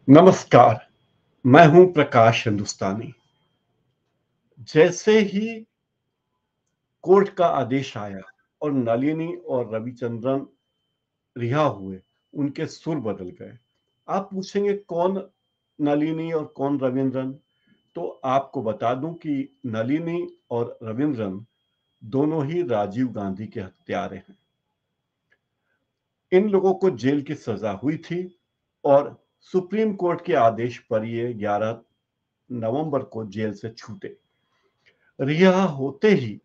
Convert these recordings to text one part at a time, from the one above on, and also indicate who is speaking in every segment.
Speaker 1: नमस्कार, मैं हूं प्रकाश हिंदुस्तानी। जैसे ही कोर्ट का आदेश आया और नलिनी और रविचंद्रन रिहा हुए, उनके सुर बदल गए। आप पूछेंगे कौन नलिनी और कौन रविंद्रन? तो आपको बता दूं कि नलिनी और रविंद्रन दोनों ही राजीव गांधी के हत्यारे हैं। इन लोगों को जेल की सजा हुई थी और सुप्रीम कोर्ट के आदेश पर ये 11 नवंबर को जेल से छूटे। रिहा होते ही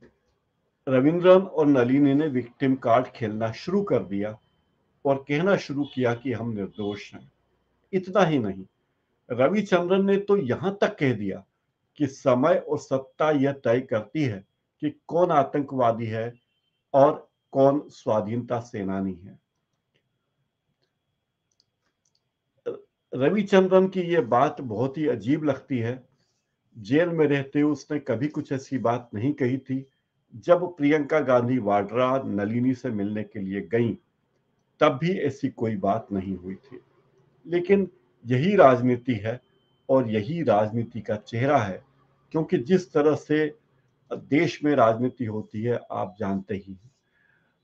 Speaker 1: रविंद्रन और नलिनी ने विक्टिम कार्ड खेलना शुरू कर दिया और कहना शुरू किया कि हम निर्दोष हैं। इतना ही नहीं, रविचंद्रन ने तो यहां तक कह दिया कि समय और सत्ता यह तय करती है कि कौन आतंकवादी है और कौन स्वाधीनता सेनानी है। रविचंद्रन की यह बात बहुत ही अजीब लगती है। जेल में रहते हुए उसने कभी कुछ ऐसी बात नहीं कही थी। जब प्रियंका गांधी वाड्रा नलिनी से मिलने के लिए गईं, तब भी ऐसी कोई बात नहीं हुई थी। लेकिन यही राजनीति है और यही राजनीति का चेहरा है, क्योंकि जिस तरह से देश में राजनीति होती है आप जानते ही हैं।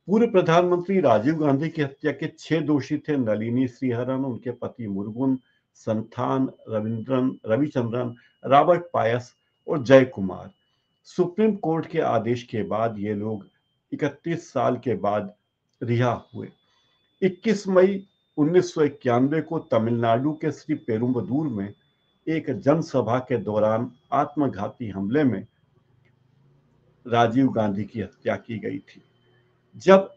Speaker 1: पूर्व प्रधानमंत्री राजीव गांधी की हत्या के 6 दोषी थे: नलिनी श्रीहरन, उनके पति मुरुगन, संथान, रविचंद्रन, रॉबर्ट पायस और जय कुमार। सुप्रीम कोर्ट के आदेश के बाद ये लोग 31 साल के बाद रिहा हुए। 21 मई 1991 को तमिलनाडु के श्री पेरुम्बदूर में एक जनसभा के दौरान आत्मघाती हमले में राजीव गांधी की हत्या की गई थी। जब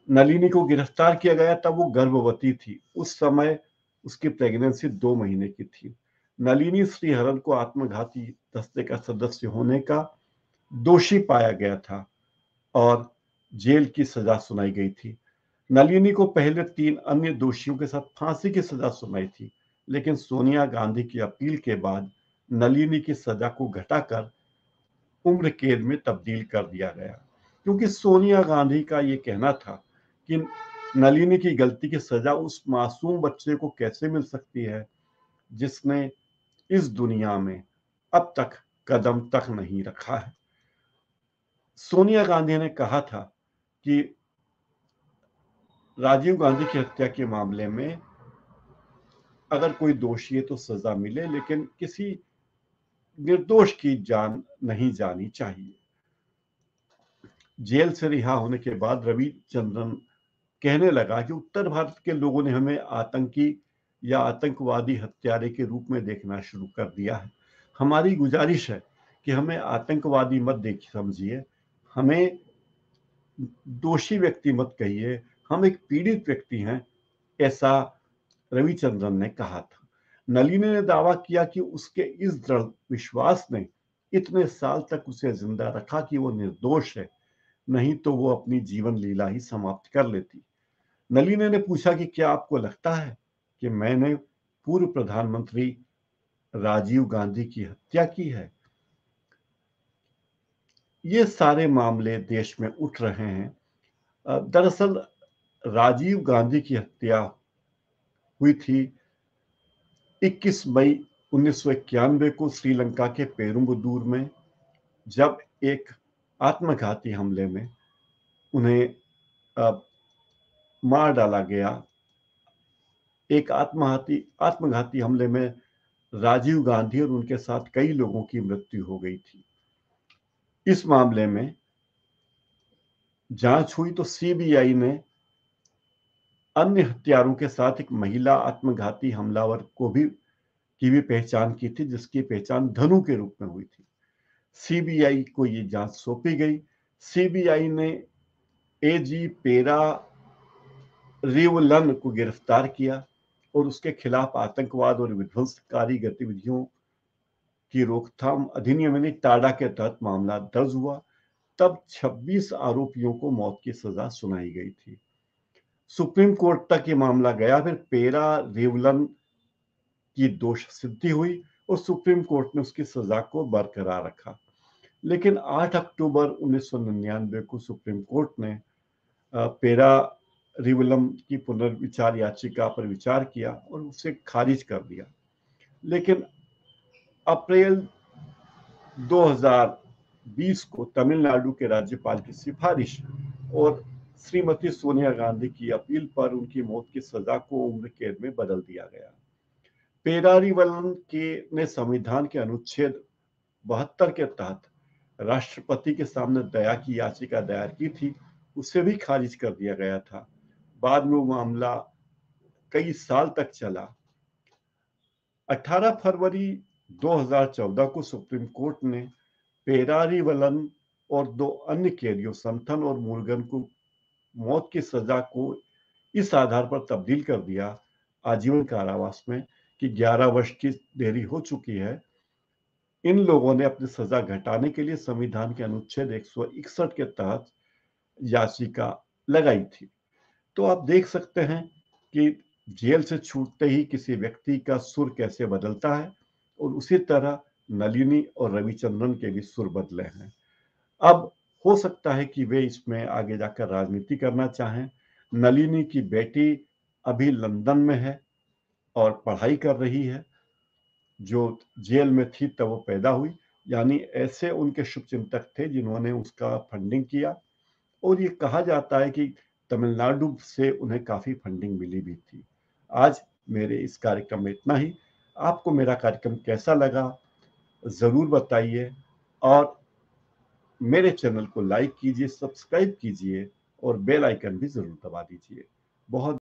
Speaker 1: नलिनी को गिरफ्तार किया गया तब वो गर्भवती थी। उस समय उसकी प्रेगनेंसी 2 महीने की थी। नलिनी श्रीहरन को आत्मघाती दस्ते का सदस्य होने का दोषी पाया गया था और जेल की सजा सुनाई गई थी। नलिनी को पहले 3 अन्य दोषियों के साथ फांसी की सजा सुनाई थी, लेकिन सोनिया गांधी की अपील के बाद नलिनी की सजा को घटाकर उम्र कैद में तब्दील कर दिया गया, क्योंकि सोनिया गांधी का ये कहना था कि नलिनी की गलती की सजा उस मासूम बच्चे को कैसे मिल सकती है जिसने इस दुनिया में अब तक कदम तक नहीं रखा है। सोनिया गांधी ने कहा था कि राजीव गांधी की हत्या के मामले में अगर कोई दोषी है तो सजा मिले, लेकिन किसी निर्दोष की जान नहीं जानी चाहिए। जेल से रिहा होने के बाद रविचंद्रन कहने लगा कि उत्तर भारत के लोगों ने हमें आतंकी या आतंकवादी हत्यारे के रूप में देखना शुरू कर दिया है। हमारी गुजारिश है कि हमें आतंकवादी मत देखिए, समझिए, हमें दोषी व्यक्ति मत कहिए, हम एक पीड़ित व्यक्ति हैं, ऐसा रविचंद्रन ने कहा था। नलिनी ने दावा किया कि उसके इस दृढ़ विश्वास ने इतने साल तक उसे जिंदा रखा कि वो निर्दोष है, नहीं तो वो अपनी जीवन लीला ही समाप्त कर लेती। नलिनी ने पूछा कि क्या आपको लगता है कि मैंने पूर्व प्रधानमंत्री राजीव गांधी की हत्या की है? ये सारे मामले देश में उठ रहे हैं। दरअसल राजीव गांधी की हत्या हुई थी 21 मई 1991 को श्रीलंका के पेरुम्बदूर में, जब एक आत्मघाती हमले में उन्हें मार डाला गया। एक आत्मघाती हमले में राजीव गांधी और उनके साथ कई लोगों की मृत्यु हो गई थी। इस मामले में जांच हुई तो सीबीआई ने अन्य हत्यारों के साथ एक महिला आत्मघाती हमलावर की भी पहचान की थी, जिसकी पहचान धनु के रूप में हुई थी। सीबीआई को ये जांच सौंपी गई। सीबीआई ने एजी पेरा रिवलन को गिरफ्तार किया और उसके खिलाफ आतंकवाद और विध्वंसकारी गतिविधियों की रोकथाम अधिनियम यानी टाडा के तहत मामला दर्ज हुआ। तब 26 आरोपियों को मौत की सजा सुनाई गई थी। सुप्रीम कोर्ट तक ये मामला गया, फिर पेरा रेवलन की दोष सिद्धि हुई और सुप्रीम कोर्ट ने उसकी सजा को बरकरार रखा। लेकिन 8 अक्टूबर 1999 को सुप्रीम कोर्ट ने पेरा रिवलम की पुनर्विचार याचिका पर विचार किया और उसे खारिज कर दिया। लेकिन अप्रैल 2020 को तमिलनाडु के राज्यपाल की सिफारिश और श्रीमती सोनिया गांधी की अपील पर उनकी मौत की सजा को उम्र कैद में बदल दिया गया। पेरारीवलन के ने संविधान के अनुच्छेद 72 के तहत राष्ट्रपति के सामने दया की याचिका दायर की थी, उसे भी खारिज कर दिया गया था। बाद में वो मामला कई साल तक चला। 18 फरवरी 2014 को सुप्रीम कोर्ट ने पेरारीवलन और दो अन्य कैदियों संथन और मुरुगन को मौत की सजा को इस आधार पर तब्दील कर दिया आजीवन कारावास में कि 11 वर्ष की देरी हो चुकी है। इन लोगों ने अपनी सजा घटाने के लिए संविधान के अनुच्छेद 161 के तहत याचिका लगाई थी। तो आप देख सकते हैं कि जेल से छूटते ही किसी व्यक्ति का सुर कैसे बदलता है, और उसी तरह नलिनी और रविचंद्रन के भी सुर बदले हैं। अब हो सकता है कि वे इसमें आगे जाकर राजनीति करना चाहें। नलिनी की बेटी अभी लंदन में है और पढ़ाई कर रही है, जो जेल में थी तब वो पैदा हुई। यानी ऐसे उनके शुभचिंतक थे जिन्होंने उसका फंडिंग किया, और ये कहा जाता है कि तमिलनाडु से उन्हें काफी फंडिंग मिली भी थी। आज मेरे इस कार्यक्रम में इतना ही। आपको मेरा कार्यक्रम कैसा लगा जरूर बताइए, और मेरे चैनल को लाइक कीजिए, सब्सक्राइब कीजिए और बेल आइकन भी जरूर दबा दीजिए। बहुत